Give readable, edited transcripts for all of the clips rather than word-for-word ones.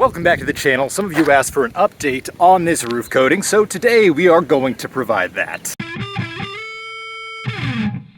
Welcome back to the channel. Some of you asked for an update on this roof coating, so today we are going to provide that.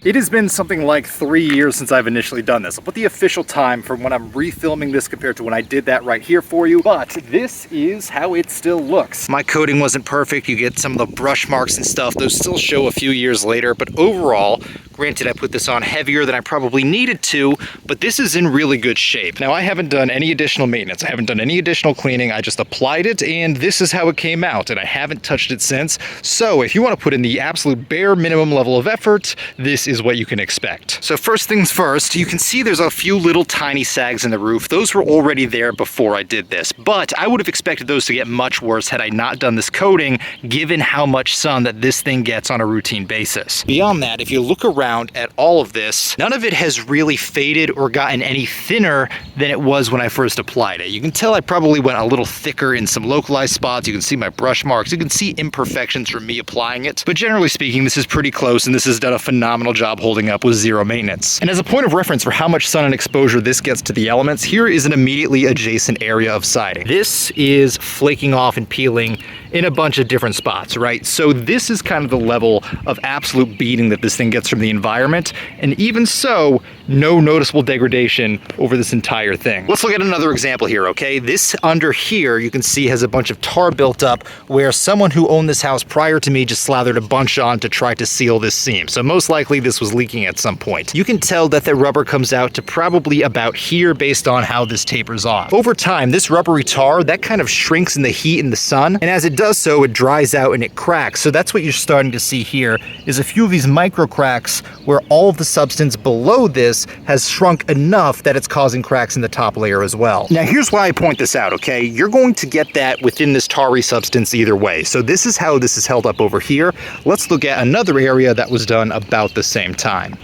It has been something like 3 years since I've initially done this. I'll put the official time from when I'm refilming this compared to when I did that right here for you, but this is how it still looks. My coating wasn't perfect. You get some of the brush marks and stuff. Those still show a few years later, but overall, granted, I put this on heavier than I probably needed to, but this is in really good shape. Now, I haven't done any additional maintenance. I haven't done any additional cleaning. I just applied it, and this is how it came out, and I haven't touched it since. So if you want to put in the absolute bare minimum level of effort, this is what you can expect. So first things first, you can see there's a few little tiny sags in the roof. Those were already there before I did this, but I would have expected those to get much worse had I not done this coating, given how much sun that this thing gets on a routine basis. Beyond that, if you look around at all of this, none of it has really faded or gotten any thinner than it was when I first applied it. You can tell I probably went a little thicker in some localized spots. You can see my brush marks. You can see imperfections from me applying it. But generally speaking, this is pretty close, and this has done a phenomenal job holding up with zero maintenance. And as a point of reference for how much sun and exposure this gets to the elements, here is an immediately adjacent area of siding. This is flaking off and peeling in a bunch of different spots, right? So this is kind of the level of absolute beating that this thing gets from the environment, and even so, no noticeable degradation over this entire thing. Let's look at another example here, okay? This under here, you can see, has a bunch of tar built up where someone who owned this house prior to me just slathered a bunch on to try to seal this seam. So most likely this was leaking at some point. You can tell that the rubber comes out to probably about here based on how this tapers off. Over time, this rubbery tar, that kind of shrinks in the heat and the sun, and as it does so, it dries out and it cracks. So that's what you're starting to see here, is a few of these micro cracks where all of the substance below this has shrunk enough that it's causing cracks in the top layer as well. Now here's why I point this out, okay? You're going to get that within this tarry substance either way. So this is how this is held up over here. Let's look at another area that was done about the same time.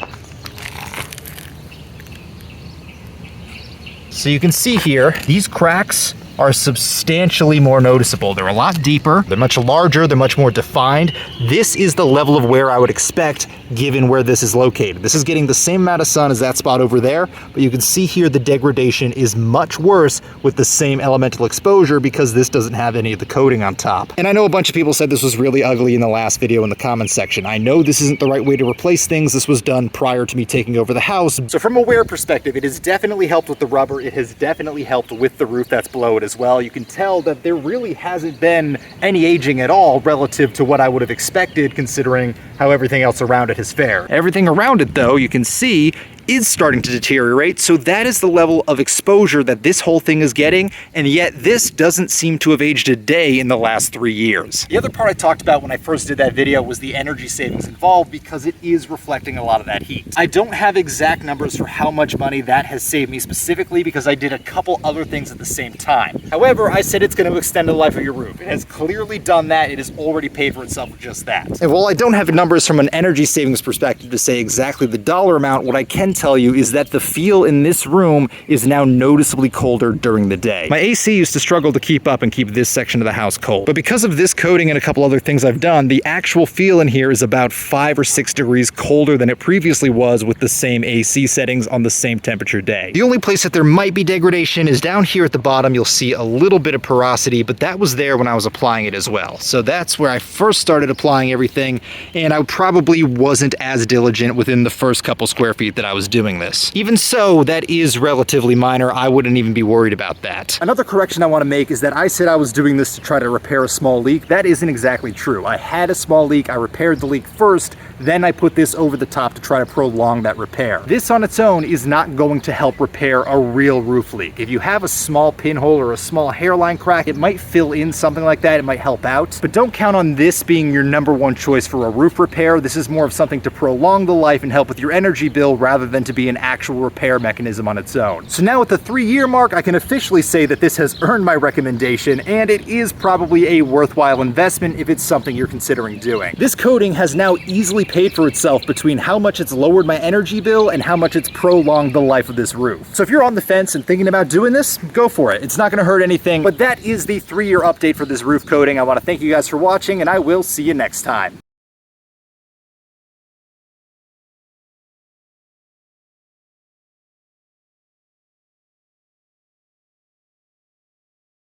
So you can see here, these cracks are substantially more noticeable. They're a lot deeper, they're much larger, they're much more defined. This is the level of wear I would expect given where this is located. This is getting the same amount of sun as that spot over there, but you can see here the degradation is much worse with the same elemental exposure because this doesn't have any of the coating on top. And I know a bunch of people said this was really ugly in the last video in the comments section. I know this isn't the right way to replace things. This was done prior to me taking over the house. So from a wear perspective, it has definitely helped with the rubber. It has definitely helped with the roof that's below it as well. You can tell that there really hasn't been any aging at all relative to what I would have expected considering how everything else around it has fared. Everything around it though, you can see, is starting to deteriorate, so that is the level of exposure that this whole thing is getting, and yet this doesn't seem to have aged a day in the last 3 years. The other part I talked about when I first did that video was the energy savings involved because it is reflecting a lot of that heat. I don't have exact numbers for how much money that has saved me specifically because I did a couple other things at the same time. However, I said it's going to extend the life of your roof. It has clearly done that. It has already paid for itself with just that. And while I don't have numbers from an energy savings perspective to say exactly the dollar amount, what I can tell you is that the feel in this room is now noticeably colder during the day. My AC used to struggle to keep up and keep this section of the house cold, but because of this coating and a couple other things I've done, the actual feel in here is about 5 or 6 degrees colder than it previously was with the same AC settings on the same temperature day. The only place that there might be degradation is down here at the bottom. You'll see a little bit of porosity, but that was there when I was applying it as well. So that's where I first started applying everything, and I probably wasn't as diligent within the first couple square feet that I was doing this. Even so, that is relatively minor. I wouldn't even be worried about that. Another correction I want to make is that I said I was doing this to try to repair a small leak. That isn't exactly true. I had a small leak, I repaired the leak first, then I put this over the top to try to prolong that repair. This on its own is not going to help repair a real roof leak. If you have a small pinhole or a small hairline crack, it might fill in something like that, it might help out, but don't count on this being your #1 choice for a roof repair. This is more of something to prolong the life and help with your energy bill rather than to be an actual repair mechanism on its own. So now at the 3-year mark, I can officially say that this has earned my recommendation, and it is probably a worthwhile investment if it's something you're considering doing. This coating has now easily paid for itself between how much it's lowered my energy bill and how much it's prolonged the life of this roof. So if you're on the fence and thinking about doing this, go for it. It's not going to hurt anything, but that is the 3-year update for this roof coating. I want to thank you guys for watching, and I will see you next time.